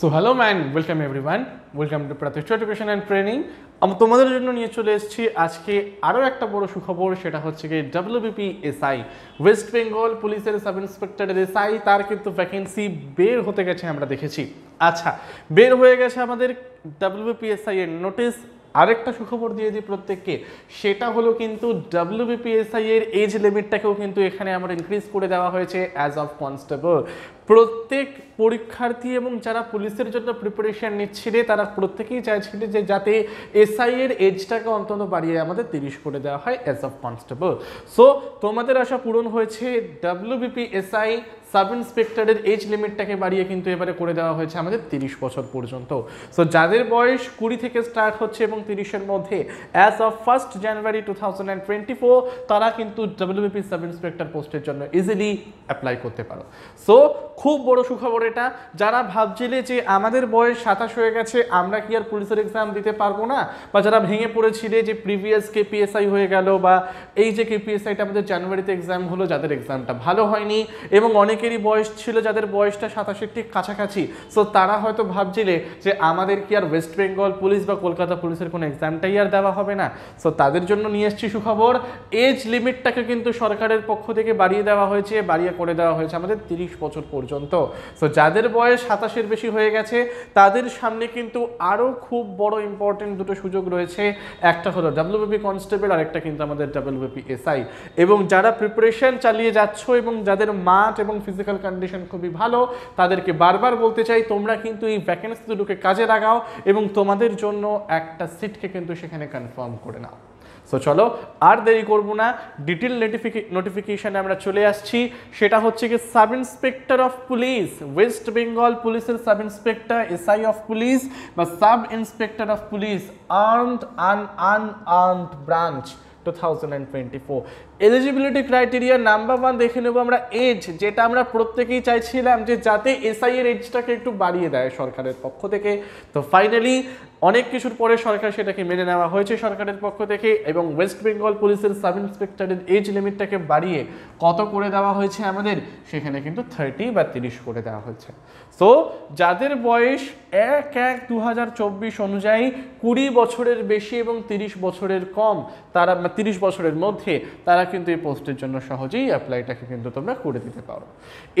So hello man, welcome everyone, welcome to প্রতিষ্ঠা education and training. আমি তোমাদের জন্য নিয়ে চলে এসেছি আজকে আরও একটা বড় সুখবর। সেটা হচ্ছে কি WBPSI, ওয়েস্ট বেঙ্গল পুলিশের সাব ইন্সপেক্টরের এসআই, তার কিন্তু ভ্যাকেন্সি বের হতে গেছে, আমরা দেখেছি। আচ্ছা, বের হয়ে গেছে আমাদের WBPSI এর নোটিশ। আরেকটা সুখবর দিয়ে দিই প্রত্যেককে, সেটা হলো কিন্তু WBPSI এর এজ লিমিটটাকেও কিন্তু এখানে আমরা ইনক্রিজ করে দেওয়া হয়েছে অ্যাজ অফ কনস্টেবল। প্রত্যেক পরীক্ষার্থী এবং যারা পুলিশের জন্য প্রিপারেশন নিচ্ছিলে তারা প্রত্যেকেই চাইছিলে যে যাতে এসআই এর এজটাকে অন্তত বাড়িয়ে আমাদের 30 করে দেওয়া হয় অ্যাজ অফ কনস্টেবল। সো তোমাদের আশা পূরণ হয়েছে। WBPSI সাব ইন্সপেক্টরের এজ লিমিটটাকে বাড়িয়ে কিন্তু এবারে করে দেওয়া হয়েছে আমাদের 30 বছর পর্যন্ত। সো যাদের বয়স 20 থেকে স্টার্ট হচ্ছে এবং 30-এর মধ্যে অ্যাজ অফ 1 জানুয়ারি 2024 তারা কিন্তু WBP সাব ইন্সপেক্টর পোস্টের জন্য ইজিলি অ্যাপ্লাই করতে পারো। সো খুব বড় সুখবর এটা। যারা ভাবছিলে যে আমাদের বয়স 27 হয়ে গেছে, আমরা কি আর পুলিশের এক্সাম দিতে পারবো না, বা যারা ভেঙে পড়েছিলে যে প্রিভিয়াস KPSI হয়ে গেল, বা এই যে KPSIটা আমাদের জানুয়ারিতে এক্সাম হলো, যাদের এক্সামটা ভালো হয়নি এবং অনেকেরই বয়স ছিল যাদের বয়সটা 27-এর ঠিক কাছাকাছি, সো তারা হয়তো ভাবছিলে যে আমাদের কি আর ওয়েস্ট বেঙ্গল পুলিশ বা কলকাতা পুলিশের কোনো এক্সামটাই আর দেওয়া হবে না। সো তাদের জন্য নিয়ে এসেছি সুখবর। এজ লিমিটটাকে কিন্তু সরকারের পক্ষ থেকে বাড়িয়ে দেওয়া হয়েছে, বাড়িয়ে করে দেওয়া হয়েছে আমাদের 30 বছর পর্যন্ত। সো যাদের বয়স 27-এর বেশি হয়ে গেছে তাদের সামনে কিন্তু আরও খুব বড় ইম্পর্টেন্ট দুটো সুযোগ রয়েছে। একটা হলো WBP কনস্টেবল, আর একটা কিন্তু আমাদের WBPSI। এবং যারা প্রিপারেশন চালিয়ে যাচ্ছ এবং যাদের মাঠ এবং ফিজিক্যাল কন্ডিশন খুবই ভালো, তাদেরকে বারবার বলতে চাই তোমরা কিন্তু এই ভ্যাকেন্সি দুটোকে কাজে লাগাও এবং তোমাদের জন্য একটা সিটকে কিন্তু সেখানে কনফার্ম করে নাও। সো চলো আর দেরি করবো না, ডিটেল নোটিফিকেশানে আমরা চলে আসছি। সেটা হচ্ছে কি sub inspector of police, West Bengal পুলিশের sub inspector, SI of police বা sub inspector of police, armed and unarmed branch 2024। Eligibility criteria number 1 দেখে নেবো আমরা এজ, যেটা আমরা প্রত্যেকেই চাইছিলাম যে যাতে এসআই এর এজটাকে একটু বাড়িয়ে দেয় সরকারের পক্ষ থেকে। তো ফাইনালি অনেক কিছুর পরে সরকার সেটাকে মেনে নেওয়া হয়েছে সরকারের পক্ষ থেকে, এবং ওয়েস্ট বেঙ্গল পুলিশের সাব ইন্সপেক্টরের এজ লিমিটটাকে বাড়িয়ে কত করে দেওয়া হয়েছে আমাদের, সেখানে কিন্তু 30 বা 30 করে দেওয়া হয়েছে। সো যাদের বয়স 1/1/2024 অনুযায়ী 20 বছরের বেশি এবং 30 বছরের কম, তারা 30 বছরের মধ্যে, তারা কিন্তু এই পোস্টের জন্য সহজেই অ্যাপ্লাইটাকে কিন্তু তোমরা করে দিতে পারো।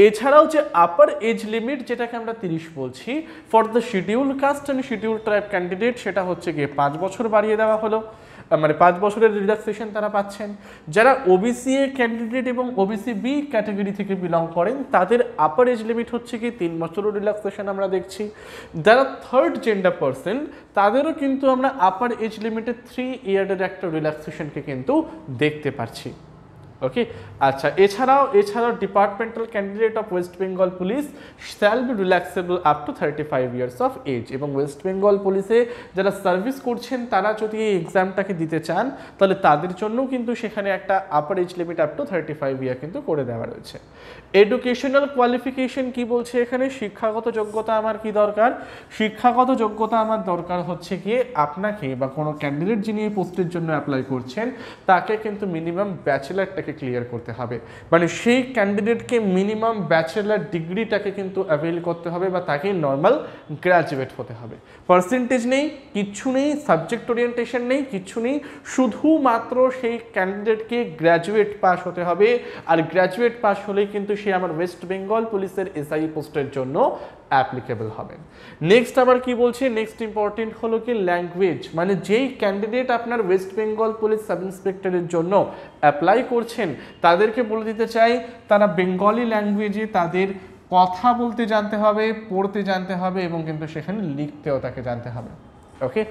এছাড়াও যে আপার এজ লিমিট যেটাকে আমরা 30 বলছি for the schedule caste and schedule tribe candidate, সেটা হচ্ছে গিয়ে 5 বছর বাড়িয়ে দেওয়া হলো, মানে 5 বছরের রিল্যাক্সেশন তারা পাচ্ছেন। যারা ওবিসি এ ক্যান্ডিডেট এবং ওবিসি বি ক্যাটাগরি থেকে বিলং করেন তাদের আপার এজ লিমিট হচ্ছে কি 3 বছরের রিল্যাক্সেশন আমরা দেখছি। যারা থার্ড জেন্ডার পারসন তাদেরও কিন্তু আমরা আপার এজ লিমিটে 3 ইয়ারের একটা রিল্যাক্সেশনকে কিন্তু দেখতে পাচ্ছি। ওকে, আচ্ছা, এছাড়াও departmental candidate of West Bengal police shall be relaxable up to 35 years of age. এবং ওয়েস্ট বেঙ্গল পুলিশে যারা সার্ভিস করছেন তারা যদি এই এক্সামটাকে দিতে চান তাহলে তাদের জন্য কিন্তু সেখানে একটা upper age limit up to 35 year কিন্তু করে দেওয়া রয়েছে। এডুকেশনাল কোয়ালিফিকেশন কি বলছে এখানে, শিক্ষাগত যোগ্যতা আমার কি দরকার? শিক্ষাগত যোগ্যতা আমার দরকার হচ্ছে গিয়ে আপনাকে বা কোনো ক্যান্ডিডেট যিনি এই পোস্টের জন্য অ্যাপ্লাই করছেন তাকে কিন্তু মিনিমাম ব্যাচেলারটাকে ক্লিয়ার করতে হবে, মানে সেই ক্যান্ডিডেটকে মিনিমাম ব্যাচেলার ডিগ্রিটাকে কিন্তু অ্যাভেল করতে হবে বা তাকে নর্মাল গ্র্যাজুয়েট হতে হবে। পার্সেন্টেজ নেই, কিচ্ছু নেই, সাবজেক্ট ওরিয়েন্টেশন নেই, কিচ্ছু নেই, শুধুমাত্র সেই ক্যান্ডিডেটকে গ্র্যাজুয়েট পাস হতে হবে। আর গ্র্যাজুয়েট পাস হলেই কিন্তু সে আমার ওয়েস্ট বেঙ্গল পুলিশের এসআই পোস্টের জন্য অ্যাপ্লিকেবল হবেন। নেক্সট আবার কি বলছে, নেক্সট ইম্পর্টেন্ট হলো কি ল্যাঙ্গুয়েজ, মানে যেই ক্যান্ডিডেট আপনার ওয়েস্ট বেঙ্গল পুলিশ সাব ইন্সপেক্টরের জন্য অ্যাপ্লাই করছেন তাদেরকে বলে দিতে চাই তারা বেঙ্গলি ল্যাঙ্গুয়েজে তাদের কথা বলতে জানতে হবে, পড়তে জানতে হবে এবং কিন্তু সেখানে লিখতেও তাকে জানতে হবে। ওকে,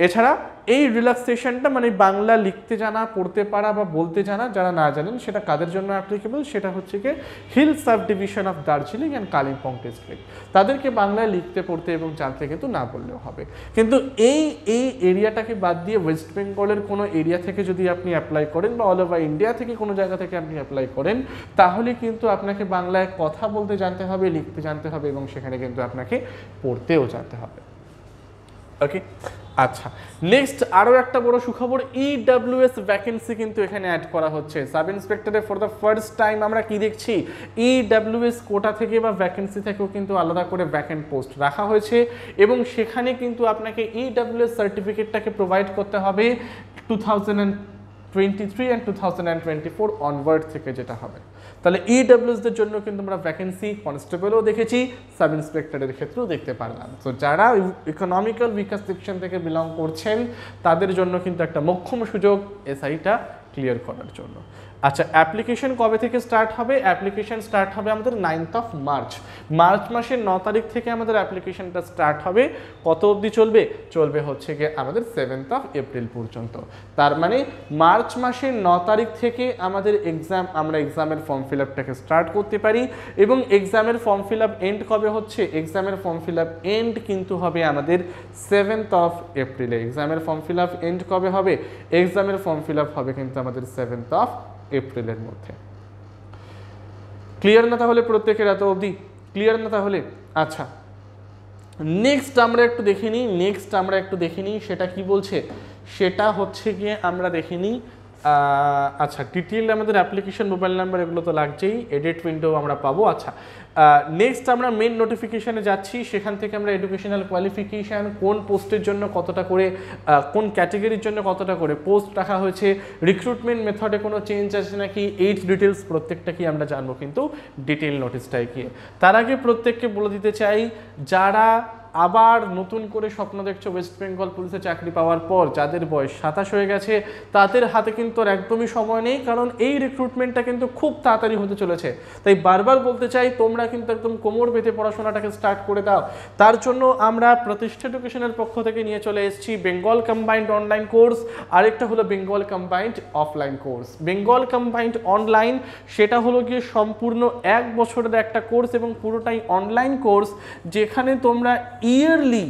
এছাড়া এই রিল্যাক্সেশনটা মানে বাংলা লিখতে জানা, পড়তে পারা বা বলতে জানা, যারা না জানেন সেটা কাদের জন্য অ্যাপ্লিকেবল, সেটা হচ্ছে কি hill sub division of Darjeeling and Kalimpong district. তাদেরকে বাংলায় লিখতে পড়তে এবং জানতে কিন্তু না বললেও হবে। কিন্তু এই এরিয়াটাকে বাদ দিয়ে ওয়েস্ট বেঙ্গলের কোনো এরিয়া থেকে যদি আপনি অ্যাপ্লাই করেন বা অল ওভার ইন্ডিয়া থেকে কোনো জায়গা থেকে আপনি অ্যাপ্লাই করেন তাহলে কিন্তু আপনাকে বাংলায় কথা বলতে জানতে হবে, লিখতে জানতে হবে এবং সেখানে কিন্তু আপনাকে পড়তেও জানতে হবে। ওকে, আচ্ছা, নেক্সট আরও একটা বড় সুখবর, ইডব্লিউএস ভ্যাকেন্সি কিন্তু এখানে অ্যাড করা হচ্ছে। সাব ইন্সপেক্টরে ফর দ্য ফার্স্ট টাইম আমরা কি দেখছি, ইডব্লিউএস কোটা থেকে বা ভ্যাকেন্সি থেকেও কিন্তু আলাদা করে ভ্যাকেন্ট পোস্ট রাখা হয়েছে এবং সেখানে কিন্তু আপনাকে ইডব্লিউএস সার্টিফিকেটটাকে প্রোভাইড করতে হবে 2023 অ্যান্ড 2024 অনওয়ার্ড থেকে যেটা হবে। তাহলে ইডব্লিউএসদের জন্য কিন্তু আমরা ভ্যাকেন্সি কনস্টেবলও দেখেছি, সাব ইন্সপেক্টরের ক্ষেত্রেও দেখতে পারলাম। তো যারা ইকোনমিক্যাল উইকার সেকশন থেকে বিলং করছেন তাদের জন্য কিন্তু একটা মোক্ষম সুযোগ এসআইটা ক্লিয়ার করার জন্য। আচ্ছা, অ্যাপ্লিকেশন কবে থেকে স্টার্ট হবে? অ্যাপ্লিকেশন স্টার্ট হবে আমাদের 9th of মার্চ। মার্চ মাসের 9 তারিখ থেকে আমাদের অ্যাপ্লিকেশনটা স্টার্ট হবে। কত অবধি চলবে? চলবে হচ্ছে গিয়ে আমাদের 7th of এপ্রিল পর্যন্ত। তার মানে মার্চ মাসের 9 তারিখ থেকে আমাদের আমরা এক্সামের ফর্ম ফিল আপটাকে স্টার্ট করতে পারি এবং এক্সামের ফর্ম ফিল আপ এন্ড কবে হচ্ছে? এক্সামের ফর্ম ফিল আপ এন্ড কিন্তু হবে আমাদের 7th of এপ্রিলে। এক্সামের ফর্ম ফিল আপ এন্ড কবে হবে? এক্সামের ফর্ম ফিল আপ হবে কিন্তু আমাদের 7th of এপ্রিলের মধ্যে। ক্লিয়ার না তাহলে প্রত্যেকের এত অবধি? ক্লিয়ার না তাহলে? আচ্ছা, নেক্সট আমরা একটু দেখে নিই সেটা কি বলছে। সেটা হচ্ছে গিয়ে আমরা দেখে নিই, আচ্ছা ডিটেইল আমাদের অ্যাপ্লিকেশন, মোবাইল নাম্বার এগুলো তো লাগছেই, এডিট উইন্ডো আমরা পাবো। আচ্ছা, নেক্সট আমরা মেন নোটিফিকেশানে যাচ্ছি। সেখান থেকে আমরা এডুকেশনাল কোয়ালিফিকেশান, কোন পোস্টের জন্য কতটা করে, কোন ক্যাটেগরির জন্য কতটা করে পোস্ট রাখা হয়েছে, রিক্রুটমেন্ট মেথডে কোনো চেঞ্জ আছে নাকি, এইজ ডিটেলস প্রত্যেকটা কি আমরা জানবো কিন্তু ডিটেইল নোটিশটায় গিয়ে। তার আগে প্রত্যেককে বলে দিতে চাই, যারা আবার নতুন করে স্বপ্ন দেখছো ওয়েস্ট বেঙ্গল পুলিশে চাকরি পাওয়ার পর, যাদের বয়স 27 হয়ে গেছে, তাদের হাতে কিন্তু আর একদমই সময় নেই, কারণ এই রিক্রুটমেন্টটা কিন্তু খুব তাড়াতাড়ি হতে চলেছে। তাই বারবার বলতে চাই, তোমরা কিন্তু একদম কোমর বেঁধে পড়াশোনাটাকে স্টার্ট করে দাও। তার জন্য আমরা প্রতিষ্ঠা এডুকেশনের পক্ষ থেকে নিয়ে চলে এসেছি বেঙ্গল কম্বাইন্ড অনলাইন কোর্স, আরেকটা হলো Bengal combined offline course. Bengal combined online সেটা হলো গিয়ে সম্পূর্ণ 1 বছরের একটা কোর্স এবং পুরোটাই অনলাইন কোর্স, যেখানে তোমরা ইয়ারলি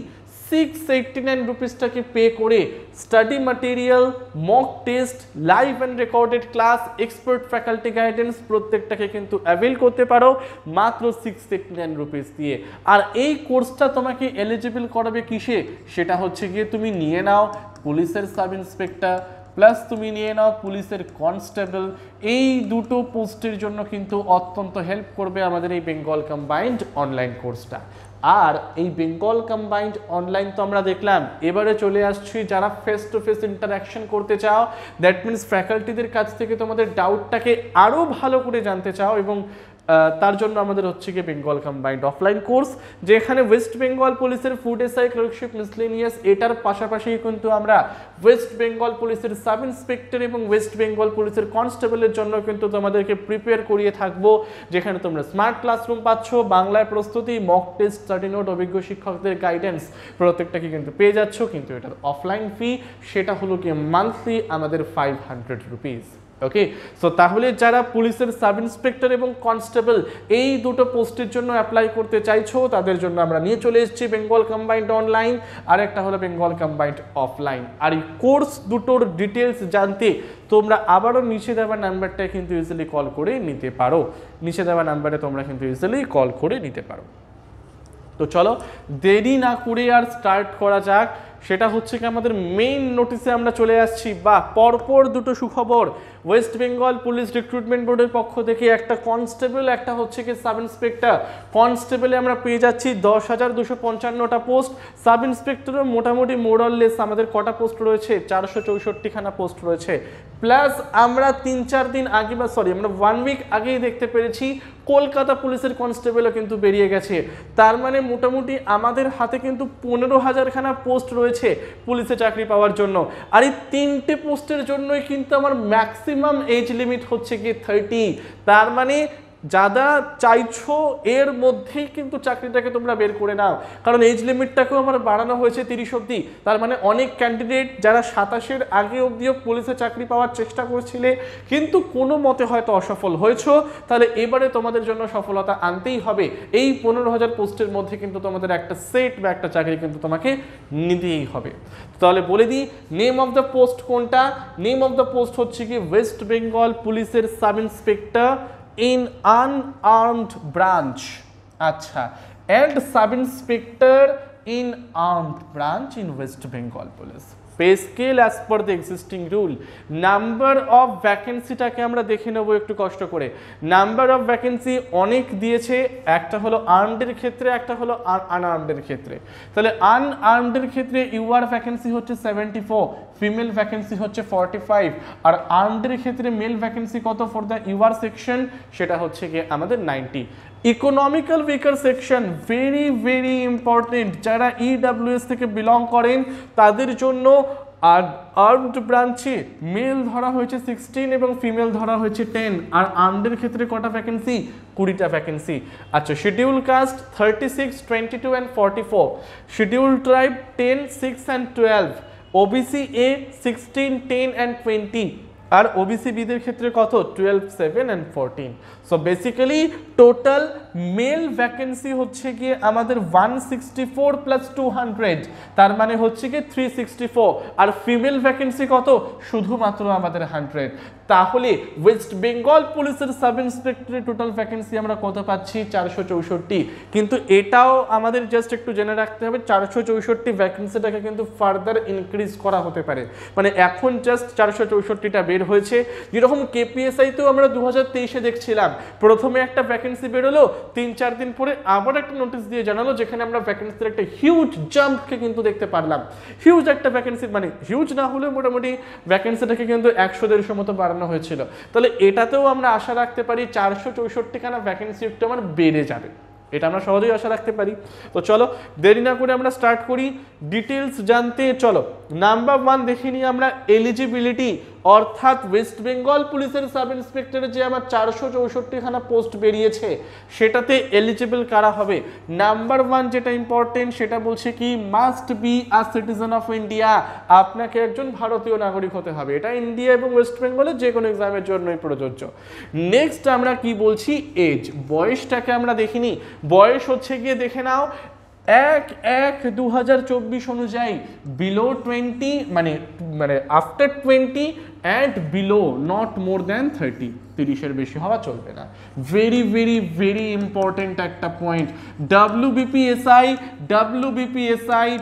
689 রুপিসটাকে পে করে study material, mock test, live and recorded class, expert faculty guidance প্রত্যেকটাকে কিন্তু অ্যাভেল করতে পারো মাত্র 689 রুপিস দিয়ে। আর এই কোর্সটা তোমাকে এলিজিবল করাবে কিসে? সেটা হচ্ছে গিয়ে তুমি নিয়ে নাও পুলিশের সাব ইন্সপেক্টর, প্লাস তুমি নিয়ে নাও পুলিশের কনস্টেবল। এই দুটো পোস্টের জন্য কিন্তু অত্যন্ত হেল্প করবে আমাদের এই বেঙ্গল কম্বাইন্ড অনলাইন কোর্সটা। আর এই বেঙ্গল কম্বাইন্ড অনলাইন তো আমরা দেখলাম, এবারে চলে আসছি যারা ফেস টু ফেস ইন্টারাকশন করতে চাও, দ্যাট মিনস ফ্যাকাল্টিদের কাছ থেকে তোমাদের ডাউটটাকে আরও ভালো করে জানতে চাও, এবং তার জন্য আমাদের হচ্ছে কি বেঙ্গল কম্বাইন্ড অফলাইন কোর্স, যেখানে ওয়েস্ট বেঙ্গল পুলিশের ফুড এসআই, ক্লার্কশিপ, মিসলেনিয়াস, এটার পাশাপাশি কিন্তু আমরা ওয়েস্ট বেঙ্গল পুলিশের সাব ইন্সপেক্টর এবং ওয়েস্ট বেঙ্গল পুলিশের কনস্টেবলের জন্য কিন্তু তোমাদেরকে প্রিপেয়ার করিয়ে থাকবো, যেখানে তোমরা স্মার্ট ক্লাসরুম পাচ্ছ, বাংলায় প্রস্তুতি, মক টেস্ট, স্টাডি নোট, অভিজ্ঞ শিক্ষকদের গাইডেন্স প্রত্যেকটাকে কিন্তু পেয়ে যাচ্ছ। কিন্তু এটার অফলাইন ফি সেটা হলো কি মান্থলি আমাদের 500 রুপিস। ওকে, সো তাহলে যারা পুলিশের সাব ইন্সপেক্টর এবং কনস্টেবল এই দুটো পোস্টের জন্য অ্যাপ্লাই করতে চাইছো, তাদের জন্য আমরা নিয়ে চলে এসেছি বেঙ্গল কম্বাইন্ড অনলাইন, আর একটা হলো বেঙ্গল কম্বাইন্ড অফলাইন। আর এই কোর্স দুটোর ডিটেলস জানতে তোমরা আবারও নিচে দেওয়া নাম্বারটায় কিন্তু ইজিলি কল করে নিতে পারো। নিচে দেওয়া নাম্বারে তোমরা কিন্তু ইজিলি কল করে নিতে পারো। তো চলো দেরি না করে আর স্টার্ট করা যাক। সেটা হচ্ছে কি আমাদের মেইন নোটিসে আমরা চলে আসছি, বা পরপর দুটো সুখবর। ওয়েস্ট বেঙ্গল পুলিশ রিক্রুটমেন্ট বোর্ডের পক্ষ থেকে একটা কনস্টেবল, একটা হচ্ছে কি সাব ইন্সপেক্টর। কনস্টেবলে আমরা পেয়ে যাচ্ছি 10,255টা পোস্ট, সাব ইন্সপেক্টরও মোটামুটি মোরাললেস আমাদের কটা পোস্ট রয়েছে, 464খানা পোস্ট রয়েছে। প্লাস আমরা 3-4 দিন আগে, বা সরি আমরা 1 উইক আগেই দেখতে পেরেছি কলকাতা পুলিশের কনস্টেবলও কিন্তু বেরিয়ে গেছে। তার মানে মোটামুটি আমাদের হাতে কিন্তু 15,000খানা পোস্ট রয়েছে পুলিশে চাকরি পাওয়ার জন্য। আর এই 3টে পোস্টের জন্যই কিন্তু আমার ম্যাক্সিমাম এজ লিমিট হচ্ছে কি 30। তার মানে যারা চাইছো এর মধ্যেই কিন্তু চাকরিটাকে তোমরা বের করে নাও, কারণ এজ লিমিটটাকেও আমার বাড়ানো হয়েছে 30 অবধি। তার মানে অনেক ক্যান্ডিডেট যারা 27-এর আগে অবধিও পুলিশে চাকরি পাওয়ার চেষ্টা করছিলে কিন্তু কোনো মতে হয়তো অসফল হয়েছো, তাহলে এবারে তোমাদের জন্য সফলতা আনতেই হবে। এই 15,000 পোস্টের মধ্যে কিন্তু তোমাদের একটা সেট বা একটা চাকরি কিন্তু তোমাকে নিতেই হবে। তাহলে বলে দিই নেম অফ দ্য পোস্ট কোনটা। নেম অফ দ্য পোস্ট হচ্ছে কি ওয়েস্ট বেঙ্গল পুলিশের sub inspector in unarmed branch, আচ্ছা, and sub inspector in armed branch in West Bengal Police. Pay scale as per the existing rule. Number of vacancy টাকে আমরা দেখে নেব একটু কষ্ট করে। নাম্বার অফ ভ্যাকেন্সি অনেক দিয়েছে, একটা হলো আর্মডের ক্ষেত্রে, একটা হলো আনআর্মডের ক্ষেত্রে। তাহলে আনআর্মডের ক্ষেত্রে ইউআর ভ্যাকেন্সি হচ্ছে 74, ফিমেল ভ্যাকেন্সি হচ্ছে 45, আর আর্মডের ক্ষেত্রে মেল ভ্যাকেন্সি কত ফর দ্য ইউআর সেকশন, সেটা হচ্ছে গিয়ে আমাদের 90। Economical weaker section very very important, যারা ইডব্লিউএস থেকে বিলং করেন তাদের জন্য আর আর্মড ব্রাঞ্চে মেল ধরা হয়েছে 16 এবং ফিমেল ধরা হয়েছে 10, আর আর্মডের ক্ষেত্রে কটা ভ্যাকেন্সি, 20টা ভ্যাকেন্সি। আচ্ছা, schedule caste 36, 22 and 44, schedule tribe 10, 6 and 12, OBC A 16, 10 and 20, আর ওবিসি বিদের ক্ষেত্রে কত, 12, 7 and 14। So basically total male vacancy হচ্ছে গিয়ে আমাদের 164 প্লাস 200, তার মানে হচ্ছে গিয়ে 364, আর ফিমেল ভ্যাকেন্সি কত, শুধুমাত্র আমাদের 100। তাহলে ওয়েস্ট বেঙ্গল পুলিশের সাব ইন্সপেক্টরের টোটাল ভ্যাকেন্সি আমরা কত পাচ্ছি, 464। কিন্তু এটাও আমাদের জাস্ট একটু জেনে রাখতে হবে, 464 ভ্যাকেন্সিটাকে কিন্তু ফার্দার ইনক্রিজ করা হতে পারে। মানে এখন জাস্ট 464টা বের হয়েছে, যেরকম কেপিএসআইতেও আমরা 2023-এ দেখছিলাম প্রথমে একটা ভ্যাকেন্সি বেরোলো, 3-4 দিন পরে আবার একটা নোটিশ দিয়ে জানালো, যেখানে আমরা ভ্যাকেন্সির একটা হিউজ জাম্পকে কিন্তু দেখতে পারলাম। হিউজ একটা ভ্যাকেন্সি, মানে হিউজ না হলেও মোটামুটি ভ্যাকেন্সিটাকে কিন্তু 100-150 মতো বাড়ানো হয়েছিল। তাহলে এটাতেও আমরা আশা রাখতে পারি 464খানা ভ্যাকেন্সি একটু আমার বেড়ে যাবে, এটা আমরা সহজেই আশা রাখতে পারি। তো চলো দেরি না করে আমরা স্টার্ট করি ডিটেলস জানতে। চলো নাম্বার 1 দেখে নিই আমরা, এলিজিবিলিটি, অর্থাৎ ওয়েস্ট বেঙ্গল পুলিশের সাব ইন্সপেক্টরের যে আমার 464খানা পোস্ট বেরিয়েছে সেটাতে এলিজিবল কারা হবে। নাম্বার 1 যেটা ইম্পর্টেন্ট সেটা বলছে কি, must be a citizen of India, আপনাকে একজন ভারতীয় নাগরিক হতে হবে। এটা ইন্ডিয়া এবং ওয়েস্ট বেঙ্গলের যে কোনো এক্সামের জন্যই প্রযোজ্য। নেক্সট আমরা কি বলছি, এজ, বয়সটাকে আমরা দেখিনি। বয়স হচ্ছে গিয়ে দেখে নাও 1/1/2024 অনুযায়ী বিলো 20, মানে after 20 and below not more than 30, 30-এর বেশি হওয়া চলবে না। ভেরি ভেরি ভেরি ইম্পর্টেন্ট একটা পয়েন্ট। WBPSI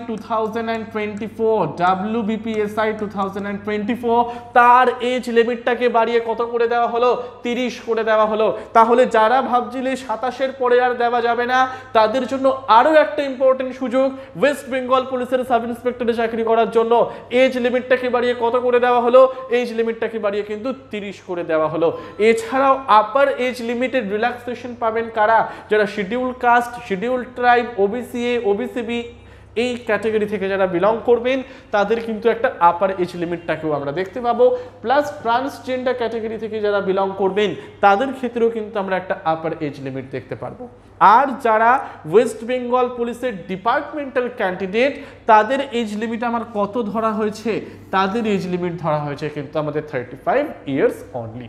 2024 তার এজ লিমিটটাকে বাড়িয়ে কত করে দেওয়া হলো, 30 করে দেওয়া হলো। তাহলে যারা ভাবছিলে 27-এর পরে আর দেওয়া যাবে না, তাদের জন্য আরও একটা ইম্পর্টেন্ট সুযোগ, ওয়েস্ট বেঙ্গল পুলিশের সাব ইন্সপেক্টরে চাকরি করার জন্য এজ লিমিটটাকে বাড়িয়ে কত করে দেওয়া হলো, এজ লিমিটটাকে বাড়িয়ে কিন্তু 30 করে দেওয়া হলো। এছাড়াও আপার এজ লিমিটেড রিল্যাক্সেশন পাবেন কারা, যারা schedule caste, schedule tribe, OBC A, OBC B এই ক্যাটাগরি থেকে যারা বিলং করবেন তাদের কিন্তু একটা আপার এজ লিমিটটাকেও আমরা দেখতে পাবো। প্লাস ট্রান্সজেন্ডার ক্যাটাগরি থেকে যারা বিলং করবেন তাদের ক্ষেত্রেও কিন্তু আমরা একটা আপার এজ লিমিট দেখতে পারবো। আর যারা ওয়েস্ট বেঙ্গল পুলিশের ডিপার্টমেন্টাল ক্যান্ডিডেট তাদের এজ লিমিট আমার কত ধরা হয়েছে, তাদের এজ লিমিট ধরা হয়েছে কিন্তু আমাদের 35 ইয়ার্স অনলি।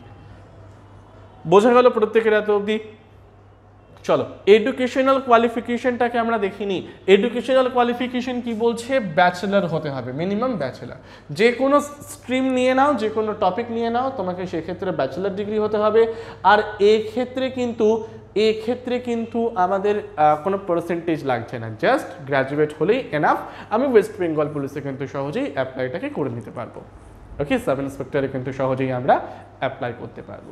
বোঝা গেল প্রত্যেকের এত অবধি? চলো এডুকেশনাল কোয়ালিফিকেশনটাকে আমরা দেখিনি। এডুকেশনাল কোয়ালিফিকেশন কি বলছে, ব্যাচেলার হতে হবে, মিনিমাম ব্যাচেলার। যে কোনো স্ট্রিম নিয়ে নাও, যে কোনো টপিক নিয়ে নাও, তোমাকে সেক্ষেত্রে ব্যাচেলার ডিগ্রি হতে হবে। আর এক্ষেত্রে কিন্তু আমাদের কোনো পার্সেন্টেজ লাগছে না, জাস্ট গ্র্যাজুয়েট হলেই এনাফ। আমি ওয়েস্ট বেঙ্গল পুলিশে কিন্তু সহজেই অ্যাপ্লাইটাকে করে নিতে পারবো। ওকে, সাব ইন্সপেক্টরে কিন্তু সহজেই আমরা অ্যাপ্লাই করতে পারবো।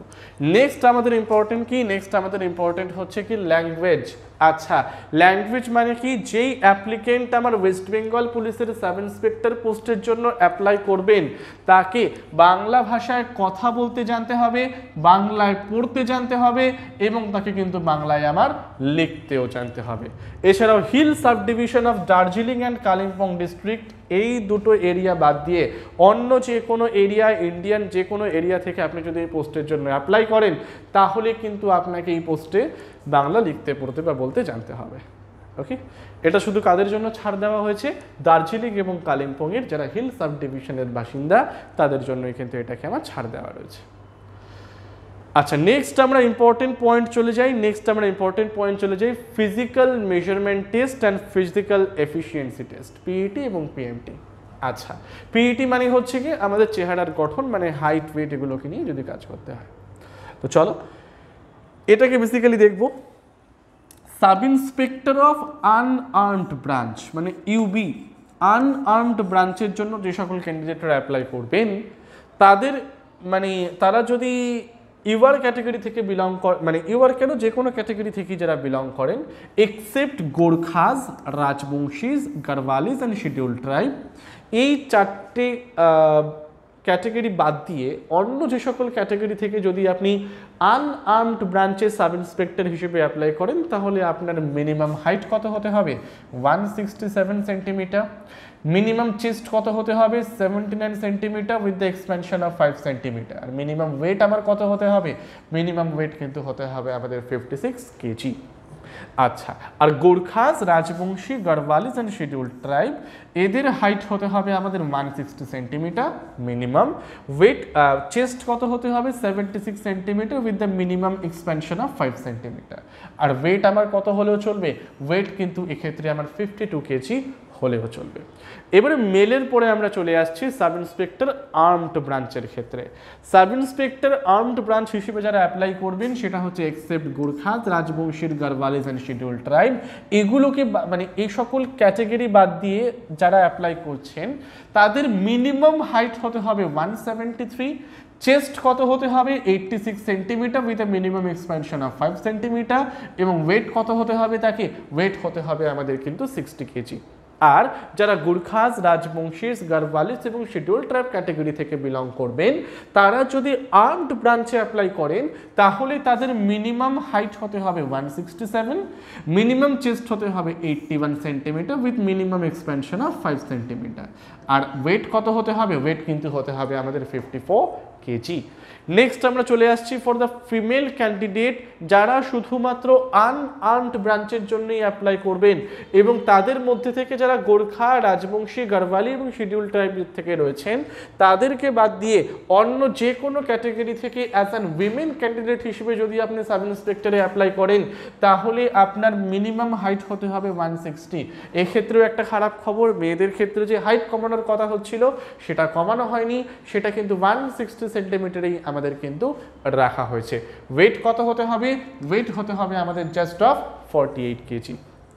নেক্সট আমাদের ইম্পর্টেন্ট কি, নেক্সট আমাদের ইম্পর্টেন্ট হচ্ছে কি ল্যাঙ্গুয়েজ। আচ্ছা, ল্যাঙ্গুয়েজ মানে কি, যেই অ্যাপ্লিকেন্ট আমার ওয়েস্ট বেঙ্গল পুলিশের সাব ইন্সপেক্টর পোস্টের জন্য অ্যাপ্লাই করবেন তাকে বাংলা ভাষায় কথা বলতে জানতে হবে, বাংলায় পড়তে জানতে হবে এবং তাকে কিন্তু বাংলায় আমার লিখতেও জানতে হবে। এছাড়াও hill sub division of Darjeeling and Kalimpong district, এই দুটো এরিয়া বাদ দিয়ে অন্য যে কোনো এরিয়া, ইন্ডিয়ান যে কোনো এরিয়া থেকে আপনি যদি এই পোস্টের জন্য অ্যাপ্লাই করেন তাহলে কিন্তু আপনাকে এই পোস্টে বাংলা লিখতে পড়তে বা বলতে জানতে হবে। ওকে, এটা শুধু কাদের জন্য ছাড় দেওয়া হয়েছে, দার্জিলিং এবং কালিম্পংয়ের যারা হিল সাব ডিভিশনের বাসিন্দা তাদের জন্যই কিন্তু এটাকে আমার ছাড় দেওয়া রয়েছে। আচ্ছা, নেক্সট আমরা ইম্পর্টেন্ট পয়েন্ট চলে যাই, physical measurement test and physical efficiency test, PET এবং পিএমটি। আচ্ছা, পিইটি মানে হচ্ছে কি আমাদের চেহারার গঠন, মানে হাইট ওয়েট এগুলোকে নিয়ে যদি কাজ করতে হয়। তো চলো এটাকে বেসিক্যালি দেখবো। Sub inspector of unarmed branch মানে ইউবি আনআর্মড ব্রাঞ্চের জন্য যে সকল ক্যান্ডিডেটরা অ্যাপ্লাই করবেন তাদের মানে তারা যদি ইউআর ক্যাটাগরি থেকে বিলং করে মানে ইউআর কেন যে কোনো ক্যাটাগরি থেকে যারা বিলং করেন except Gorkhas, Rajbanshis, Garhwalis and schedule tribe, এই চারটে ক্যাটাগরি বাদ দিয়ে অন্য যে সকল ক্যাটাগরি থেকে যদি আপনি আনআর্মড ব্রাঞ্চে সাব ইন্সপেক্টর হিসেবে অ্যাপ্লাই করেন তাহলে আপনার মিনিমাম হাইট কত হতে হবে 167 সেন্টিমিটার, মিনিমাম চেস্ট কত হতে হবে 79 centimetre with the expansion of 5 centimetre, আর মিনিমাম ওয়েট আমার কত হতে হবে, মিনিমাম ওয়েট কিন্তু হতে হবে আমাদের 56 কেজি। আচ্ছা, আর Gorkhas, Rajbanshi, Garhwalis and schedule tribe এদের হাইট হতে হবে আমাদের 160 সেন্টিমিটার মিনিমাম, ওয়েট চেস্ট কত হতে হবে 76 centimetre with the minimum expansion of 5 centimetre, আর ওয়েট আমার কত হলেও চলবে, ওয়েট কিন্তু এক্ষেত্রে আমার 52 কেজি হলেও চলবে। এবারে মেলের পরে আমরা চলে আসছি সাব ইন্সপেক্টর আর্মড ব্রাঞ্চের ক্ষেত্রে। সাব ইন্সপেক্টর আর্মড ব্রাঞ্চ হিসেবে যারা অ্যাপ্লাই করবেন সেটা হচ্ছে এক্সেপ্ট গোর্খাস, রাজবংশীর, গারওয়ালিজ অ্যান্ড শিডিউল ট্রাইব, এগুলোকে মানে এই সকল ক্যাটাগরি বাদ দিয়ে যারা অ্যাপ্লাই করছেন তাদের মিনিমাম হাইট হতে হবে 173, চেস্ট কত হতে হবে 86 centimetre with a minimum expansion of 5 centimetre, এবং ওয়েট কত হতে হবে তাকে, ওয়েট হতে হবে আমাদের কিন্তু 60 কেজি। আর যারা গোর্খাস, রাজবংশীজ, গারওয়ালিজ এবং শিডিউল ট্রাইব ক্যাটাগরি থেকে বিলং করবেন তারা যদি আর্মড ব্রাঞ্চে অ্যাপ্লাই করেন তাহলে তাদের মিনিমাম হাইট হতে হবে 167, মিনিমাম চেস্ট হতে হবে 81 centimetre with minimum expansion of 5 centimetre, আর ওয়েট কত হতে হবে, ওয়েট কিন্তু হতে হবে আমাদের 54 কেজি। নেক্সট আমরা চলে আসছি ফর দ্য ফিমেল ক্যান্ডিডেট যারা শুধুমাত্র আনআর্মড ব্রাঞ্চের জন্যই অ্যাপ্লাই করবেন এবং তাদের মধ্যে থেকে যারা গোর্খা, রাজবংশী, গারওয়ালি এবং শিডিউল ট্রাইব থেকে রয়েছেন তাদেরকে বাদ দিয়ে অন্য যে কোনো ক্যাটাগরি থেকে অ্যাজ অ্যান উইমেন ক্যান্ডিডেট হিসেবে যদি আপনি সাব ইন্সপেক্টরে অ্যাপ্লাই করেন তাহলে আপনার মিনিমাম হাইট হতে হবে 160। এক্ষেত্রেও একটা খারাপ খবর, মেয়েদের ক্ষেত্রে যে হাইট কমানোর কথা হচ্ছিল সেটা কমানো হয়নি, সেটা কিন্তু 160 সেন্টিমিটারেই আমাদের কিন্তু রাখা হয়েছে। ওয়েট কত হতে হবে, ওয়েট হতে হবে আমাদের জাস্ট অফ 48 কেজি।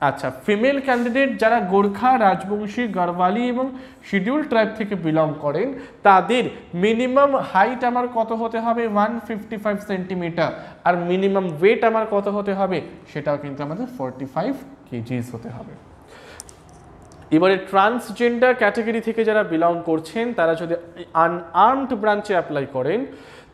আচ্ছা, ফিমেল ক্যান্ডিডেট যারা গোর্খা, রাজবংশী, গারওয়ালি এবং শিডিউল ট্রাইব থেকে বিলং করেন তাদের মিনিমাম হাইট আমার কত হতে হবে 155 সেন্টিমিটার, আর মিনিমাম ওয়েট আমার কত হতে হবে সেটাও কিন্তু আমাদের 45 কেজিস হতে হবে। এবারে ট্রান্সজেন্ডার ক্যাটাগরি থেকে যারা বিলং করছেন তারা যদি আনআর্মড ব্রাঞ্চে অ্যাপ্লাই করেন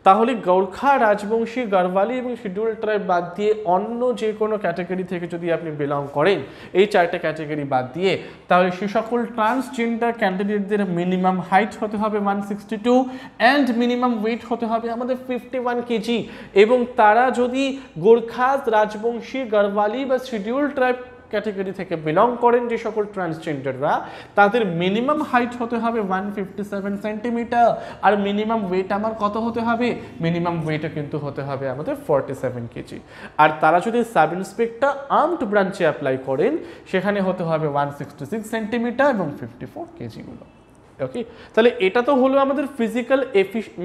তাহলে গোর্খা, রাজবংশী, গারওয়ালি এবং শিডিউল ট্রাইব বাদ দিয়ে অন্য যে কোনো ক্যাটাগরি থেকে যদি আপনি বিলং করেন এই চারটে ক্যাটাগরি বাদ দিয়ে তাহলে সে সকল ট্রান্সজেন্ডার ক্যান্ডিডেটদের মিনিমাম হাইট হতে হবে 162 অ্যান্ড মিনিমাম ওয়েট হতে হবে আমাদের 51 কেজি, এবং তারা যদি গোর্খাস, রাজবংশী, গারওয়ালি বা শিডিউল ট্রাইব ক্যাটাগরি থেকে বিলং করেন যে সকল ট্রান্সজেন্ডাররা তাদের মিনিমাম হাইট হতে হবে 157 সেন্টিমিটার, আর মিনিমাম ওয়েট আমার কত হতে হবে, মিনিমাম ওয়েটও কিন্তু হতে হবে আমাদের 47 কেজি। আর তারা যদি সাব ইন্সপেক্টর আর্মড ব্রাঞ্চে অ্যাপ্লাই করেন সেখানে হতে হবে 166 সেন্টিমিটার এবং 54 কেজিগুলো। ওকে, তাহলে এটা তো হলো আমাদের ফিজিক্যাল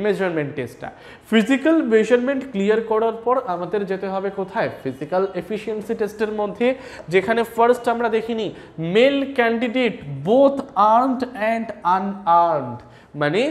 মেজারমেন্ট টেস্টটা। ফিজিক্যাল মেজারমেন্ট ক্লিয়ার করার পর আমাদের যেতে হবে কোথায়, ফিজিক্যাল এফিসিয়েন্সি টেস্টের মধ্যে, যেখানে ফার্স্ট আমরা দেখিনি male candidate both armed and unarmed, মানে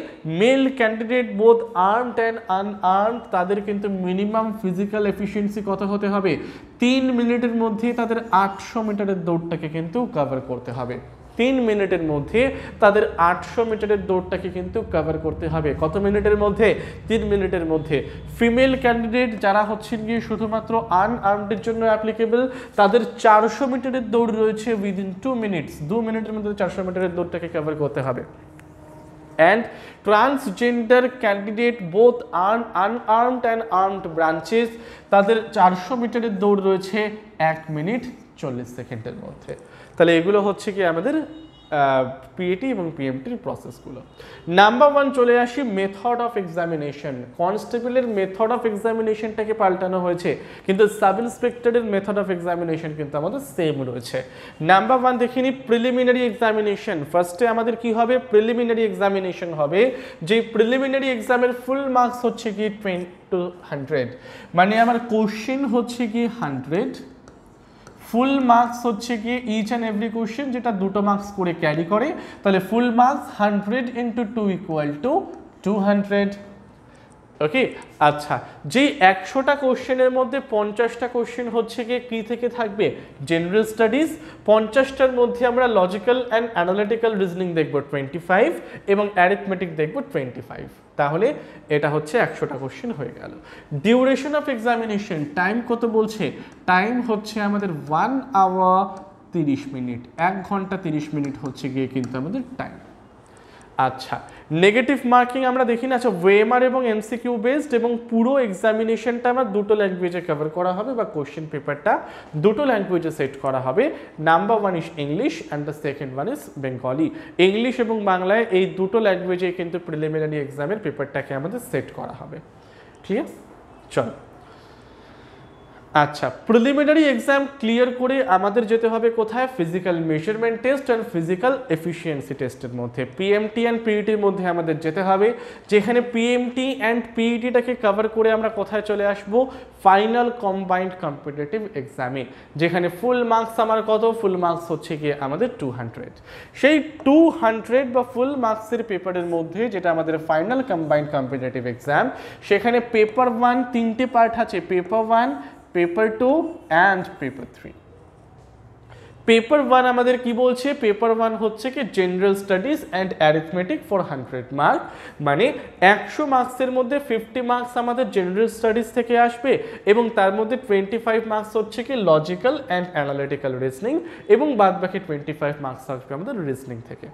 male candidate both armed and unarmed তাদের কিন্তু মিনিমাম ফিজিক্যাল এফিসিয়েন্সি কত হতে হবে, 3 মিনিটের মধ্যে তাদের 800 মিটারের দৌড়টাকে কিন্তু কভার করতে হবে। 3 মিনিটের মধ্যে তাদের 800 মিটারের দৌড়টাকে কিন্তু কভার করতে হবে। কত মিনিটের মধ্যে, 3 মিনিটের মধ্যে। ফিমেল ক্যান্ডিডেট যারা হচ্ছেন গিয়ে শুধুমাত্র আনআর্মডের জন্য অ্যাপ্লিকেবল তাদের 400 মিটারের দৌড় রয়েছে উইদিন 2 মিনিটস, 2 মিনিটের মধ্যে 400 মিটারের দৌড়টাকে কভার করতে হবে। And transgender candidate both unarmed and armed branches তাদের 400 মিটারের দৌড় রয়েছে 1 মিনিট 40 সেকেন্ডের মধ্যে। তাহলে এগুলো হচ্ছে কি আমাদের পিএটি এবং পিএমটির প্রসেসগুলো। নাম্বার 1 চলে আসি মেথড অফ এক্সামিনেশন। কনস্টেবলের মেথড অফ এক্সামিনেশনটাকে পাল্টানো হয়েছে, কিন্তু সাব ইন্সপেক্টরের মেথড অফ এক্সামিনেশন কিন্তু আমাদের সেম রয়েছে। নাম্বার 1 দেখিনি প্রিলিমিনারি এক্সামিনেশন। ফার্স্টে আমাদের কি হবে, প্রিলিমিনারি এক্সামিনেশন হবে, যে প্রিলিমিনারি এক্সামের ফুল মার্কস হচ্ছে কি 20 to 100, মানে আমার কোশ্চেন হচ্ছে কি 100, ফুল মার্কস হচ্ছে গিয়ে ইচ অ্যান্ড এভরি কোশ্চেন যেটা 2 মার্কস করে ক্যারি করে, তাহলে full marks 100 into 2 equal to 200। ওকে, আচ্ছা, যেই 100টা কোশ্চেনের মধ্যে 50টা কোশ্চেন হচ্ছে গিয়ে কী থেকে থাকবে, জেনারেল স্টাডিজ, 50টার মধ্যে আমরা লজিক্যাল অ্যান্ড অ্যানালিটিক্যাল রিজনিং দেখব 25 এবং অ্যারিথমেটিক দেখব 25, তাহলে এটা হচ্ছে 100টা কোশ্চেন হয়ে গেল। ডিউরেশন অফ এক্সামিনেশন, টাইম কত বলছে, টাইম হচ্ছে আমাদের 1 আওয়ার 30 মিনিট, 1 ঘন্টা 30 মিনিট হচ্ছে গিয়ে কিন্তু আমাদের টাইম। আচ্ছা, নেগেটিভ মার্কিং আমরা দেখি না, আচ্ছা ওয়েমার এবং এমসিকিউ বেসড, এবং পুরো এক্সামিনেশনটা আমার দুটো ল্যাঙ্গুয়েজে কভার করা হবে বা কোশ্চেন পেপারটা দুটো ল্যাঙ্গুয়েজে সেট করা হবে। Number 1 is English and the second one is Bengali. English এবং বাংলায় এই দুটো ল্যাঙ্গুয়েজে কিন্তু প্রিলিমিনারি এক্সামের পেপারটাকে আমাদের সেট করা হবে। ঠিক আছে, চলো। আচ্ছা, প্রিলিমিনারি এক্সাম ক্লিয়ার করে আমাদের যেতে হবে কোথায়, physical measurement test and physical efficiency টেস্টের মধ্যে, পিএমটি অ্যান্ড পিইটির মধ্যে আমাদের যেতে হবে, যেখানে পিএমটি অ্যান্ড পিইটিটাকে কভার করে আমরা কোথায় চলে আসব, ফাইনাল কম্বাইন্ড কম্পিটিটিভ এক্সামে, যেখানে ফুল মার্কস আমার কত, ফুল মার্কস হচ্ছে গিয়ে আমাদের 200। সেই 200 বা ফুল মার্কসের পেপারের মধ্যে যেটা আমাদের ফাইনাল কম্বাইন্ড কম্পিটিটিভ এক্সাম, সেখানে পেপার 1 তিনটে পার্ট আছে, paper 1, paper 2 and paper 3। Paper 1 আমাদের কি বলছে, পেপার 1 হচ্ছে কি general studies and arithmetic for 100 mark, মানে 100 মার্কসের মধ্যে 50 মার্কস আমাদের জেনারেল স্টাডিজ থেকে আসবে এবং তার মধ্যে 25 মার্কস হচ্ছে কি লজিক্যাল অ্যান্ড অ্যানালিটিক্যাল রিজনিং, এবং বাদ বাকি 25 মার্কস আসবে আমাদের রিজনিং থেকে।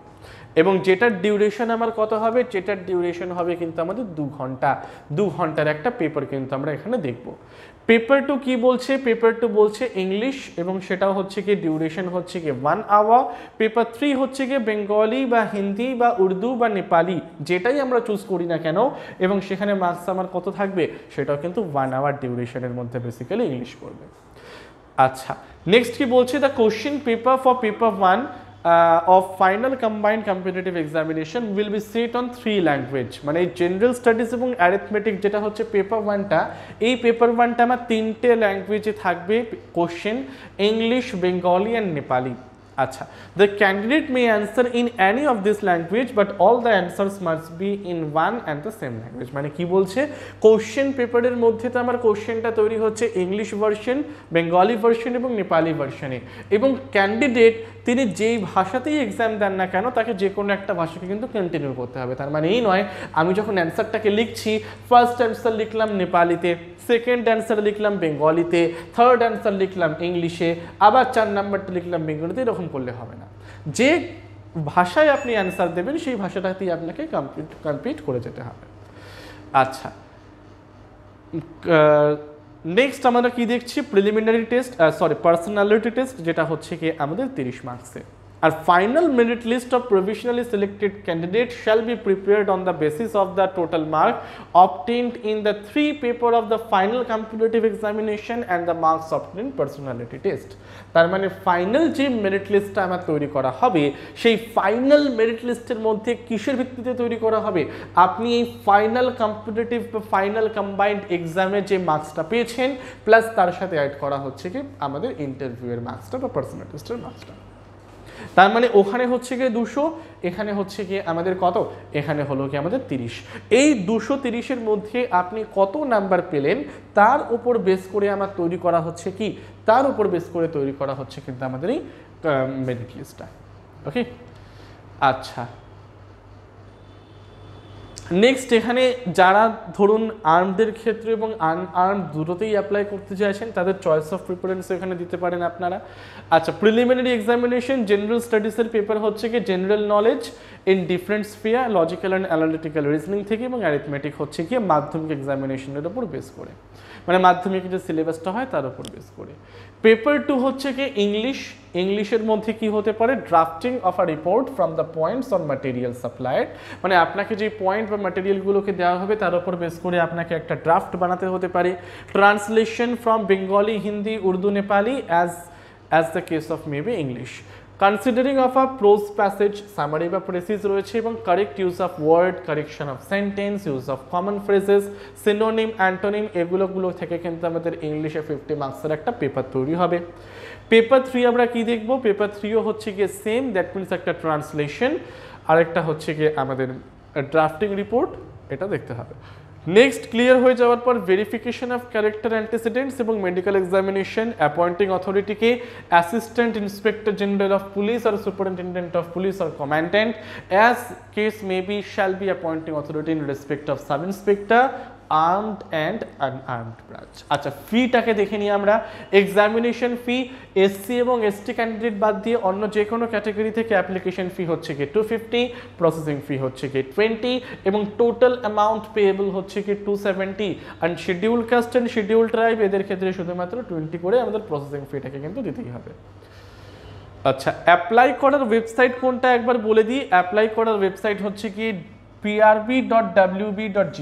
এবং যেটার ডিউরেশন আমার কত হবে, যেটার ডিউরেশন হবে কিন্তু আমাদের 2 ঘন্টা, 2 ঘন্টার একটা পেপার কিন্তু আমরা এখানে দেখব। পেপার 2 কি বলছে, পেপার 2 বলছে ইংলিশ এবং সেটাও হচ্ছে কি ডিউরেশন হচ্ছে কি 1 আওয়ার। পেপার 3 হচ্ছে কি বেঙ্গলি বা হিন্দি বা উর্দু বা নেপালি, যেটাই আমরা চুজ করি না কেন, এবং সেখানে মার্কস আমার কত থাকবে, সেটাও কিন্তু 1 আওয়ার ডিউরেশনের মধ্যে বেসিক্যালি ইংলিশ করবে। আচ্ছা, নেক্সট কি বলছে, the question paper for paper 1 of final combined competitive examination will be set on 3 language, মানে জেনারেল স্টাডিজ এবং অ্যারিথমেটিক যেটা হচ্ছে পেপার 1টা, এই পেপার 1টা আমার 3টে ল্যাঙ্গুয়েজে থাকবে question, English, Bengali and Nepali. আচ্ছা, the candidate may answer in any of this language but all the answers must be in one and the same language, মানে কি বলছে, কোশ্চেন পেপারের মধ্যে তো আমার কোশ্চেনটা তৈরি হচ্ছে ইংলিশ ভার্সন, বেঙ্গলি ভার্সন এবং নেপালি ভার্সনে, এবং ক্যান্ডিডেট তিনি যেই ভাষাতেই এক্সাম দেন না কেন তাকে যে কোনো একটা ভাষাকে কিন্তু কন্টিনিউ করতে হবে। তার মানে এই নয় আমি যখন অ্যান্সারটাকে লিখছি, ফার্স্ট অ্যান্সার লিখলাম নেপালিতে, সেকেন্ড অ্যান্সার লিখলাম বেঙ্গলিতে, থার্ড অ্যান্সার লিখলাম ইংলিশে, আবার 4 নাম্বারটা লিখলাম বেঙ্গলিতে, এরকম করলে হবে না। যে ভাষায় আপনি অ্যান্সার দেবেন সেই ভাষাটাতেই আপনাকে কমপ্লিট করে যেতে হবে। আচ্ছা, নেক্সট আমরা কি দেখছি, প্রিলিমিনারি টেস্ট, পার্সোনালিটি টেস্ট, যেটা হচ্ছে কি আমাদের 30 মার্কসের। আর final merit list of provisionally selected candidate shall be prepared on the basis of the total mark obtained in the 3 paper of the final competitive examination and the marks obtained in personality test। তার মানে final যে merit লিস্টটা আমার তৈরি করা হবে, সেই final merit লিস্টের মধ্যে কিসের ভিত্তিতে তৈরি করা হবে, আপনি এই ফাইনাল কম্পিটিটিভ বা ফাইনাল কম্বাইন্ড এক্সামে যে মার্কসটা পেয়েছেন প্লাস তার সাথে অ্যাড করা হচ্ছে কি আমাদের ইন্টারভিউয়ের মার্কসটা বা পার্সোনালিটি টেস্টের মার্কসটা। তার মানে ওখানে হচ্ছে গিয়ে 200, এখানে হচ্ছে গিয়ে আমাদের কত, এখানে হলো কি আমাদের 30। এই 230-এর মধ্যে আপনি কত নাম্বার পেলেন তার উপর বেস করে আমার তৈরি করা হচ্ছে কি, তার উপর বেস করে তৈরি করা হচ্ছে কিন্তু আমাদের এই মেরিট লিস্টটা। ওকে, আচ্ছা, নেক্সট এখানে যারা ধরুন আর্মদের ক্ষেত্রে এবং আনআর্ম দুটোতেই অ্যাপ্লাই করতে চাইছেন তাদের চয়েস অফ প্রিফারেন্স এখানে দিতে পারেন আপনারা। আচ্ছা, প্রিলিমিনারি এক্সামিনেশন জেনারেল স্টাডিজের পেপার হচ্ছে কি general knowledge in different sphere, logical and analytical reasoning থেকে, এবং অ্যারিথমেটিক হচ্ছে কি মাধ্যমিক এক্সামিনেশনের উপর বেস করে, মানে মাধ্যমিক যে সিলেবাসটা হয় তার উপর বেস করে। পেপার 2 হচ্ছে কি ইংলিশ, ইংলিশের মধ্যে কি হতে পারে, drafting of a report from the points on material supplied, মানে আপনাকে যে পয়েন্ট বা ম্যাটেরিয়ালগুলোকে দেওয়া হবে তার উপর বেস করে আপনাকে একটা ড্রাফট বানাতে হতে পারে। Translation from Bengali, Hindi, Urdu, Nepali as the case of maybe English. Considering of a prose passage summary বা প্রেসিস রয়েছে এবং correct use of word, correction of sentence, use of common phrases, synonym, antonym, এগুলো থেকে কিন্তু আমাদের ইংলিশে 50 মার্কসের একটা পেপার তৈরি হবে। পেপার 3 আমরা কি দেখব? পেপার 3ও হচ্ছে গিয়ে সেম, দ্যাট মিনস একটা ট্রান্সলেশন, আরেকটা হচ্ছে গিয়ে আমাদের ড্রাফটিং রিপোর্ট, এটা দেখতে হবে। নেক্সট ক্লিয়ার হয়ে যাওয়ার পর ভেরিফিকেশন অফ ক্যারেক্টার অ্যান্টিসিডেন্টস এবং মেডিকেল এক্সামিনেশন, অ্যাপয়েন্টিং অথরিটিকে assistant inspector general of police আর সুপারিনটেন্ডেন্ট অফ পুলিশ আর commandant as case may be shall be appointing authority in respect of sub inspector armed and unarmed branch. আচ্ছা, ফিটাকে দেখে নিই আমরা। Examination fee SC এবং ST candidate বাদ দিয়ে অন্য যে কোনো ক্যাটাগরি থেকে অ্যাপ্লিকেশন ফি হচ্ছে কি 250, প্রসেসিং ফি হচ্ছে কি 20 এবং টোটাল অ্যামাউন্ট পেয়েবল হচ্ছে কি 270। And schedule caste and schedule tribe এদের ক্ষেত্রে শুধুমাত্র 20 করে আমাদের প্রসেসিং ফিটাকে কিন্তু দিতেই হবে। আচ্ছা, অ্যাপ্লাই করার ওয়েবসাইট কোনটা একবার বলে দিই। অ্যাপ্লাই করার ওয়েবসাইট হচ্ছে কি prb.wb.gov.in,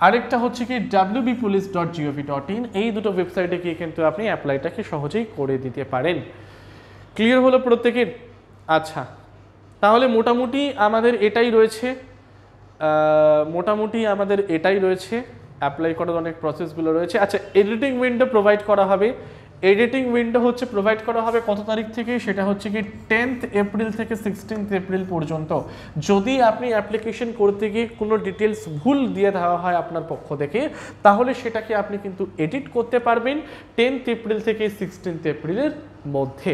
আরেকটা হচ্ছে কি wbpolice.gov.in। এই দুটো ওয়েবসাইটে গিয়ে কিন্তু আপনি অ্যাপ্লাইটাকে সহজেই করে দিতে পারেন। ক্লিয়ার হলো প্রত্যেকের? আচ্ছা, তাহলে মোটামুটি আমাদের এটাই রয়েছে, অ্যাপ্লাই করার অনেক প্রসেসগুলো রয়েছে। আচ্ছা, এডিটিং উইন্ডো প্রোভাইড করা হবে। এডিটিং উইন্ডো হচ্ছে প্রোভাইড করা হবে কত তারিখ থেকে? সেটা হচ্ছে কি 10th এপ্রিল থেকে 16th এপ্রিল পর্যন্ত। যদি আপনি অ্যাপ্লিকেশন করতে গিয়ে কোনো ডিটেলস ভুল দিয়ে দেওয়া হয় আপনার পক্ষ থেকে, তাহলে সেটাকে আপনি কিন্তু এডিট করতে পারবেন 10th এপ্রিল থেকে 16th এপ্রিলের মধ্যে।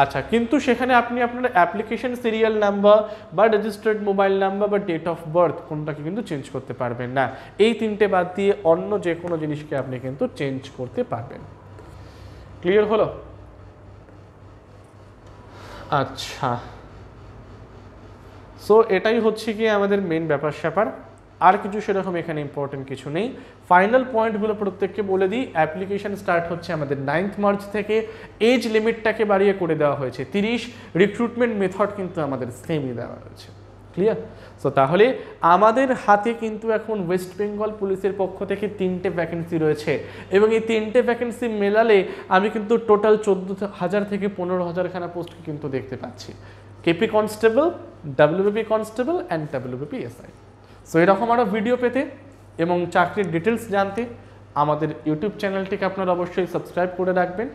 আচ্ছা, কিন্তু সেখানে আপনি আপনার অ্যাপ্লিকেশন সিরিয়াল নাম্বার বা রেজিস্টার্ড মোবাইল নাম্বার বা ডেট অফ বার্থ কোনটাকে কিন্তু চেঞ্জ করতে পারবেন না। এই তিনটে বাদ দিয়ে অন্য যে কোনো জিনিসকে আপনি কিন্তু চেঞ্জ করতে পারবেন। ক্লিয়ার হলো? আচ্ছা, সো এটাই হচ্ছে কি আমাদের মেন ব্যাপার স্যাপার, আর কিছু সেরকম এখানে ইম্পর্টেন্ট কিছু নেই। ফাইনাল পয়েন্টগুলো প্রত্যেককে বলে দিই। অ্যাপ্লিকেশন স্টার্ট হচ্ছে আমাদের 9th মার্চ থেকে। এজ লিমিটটাকে বাড়িয়ে করে দেওয়া হয়েছে 30। রিক্রুটমেন্ট মেথড কিন্তু আমাদের সেমই দেওয়া হয়েছে। ক্লিয়ার? সো তাহলে আমাদের হাতে কিন্তু এখন ওয়েস্ট বেঙ্গল পুলিশের পক্ষ থেকে 3টে ভ্যাকেন্সি রয়েছে এবং এই 3টে ভ্যাকেন্সি মেলালে আমি কিন্তু টোটাল 14,000 থেকে 15,000 খানা পোস্টকে কিন্তু দেখতে পাচ্ছি। KP constable, WBP constable and WBP SI. So এরকম আরও ভিডিও পেতে এবং চাকরির ডিটেলস জানতে আমাদের ইউটিউব চ্যানেলটিকে আপনারা অবশ্যই সাবস্ক্রাইব করে রাখবেন।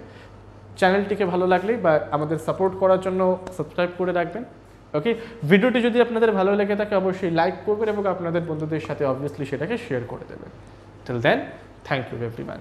চ্যানেলটিকে ভালো লাগলে বা আমাদের সাপোর্ট করার জন্য সাবস্ক্রাইব করে রাখবেন। ওকে, ভিডিওটি যদি আপনাদের ভালো লেগে থাকে অবশ্যই লাইক করবেন এবং আপনাদের বন্ধুদের সাথে অবভিয়াসলি সেটাকে শেয়ার করে দেবেন। Till then, thank you everyone.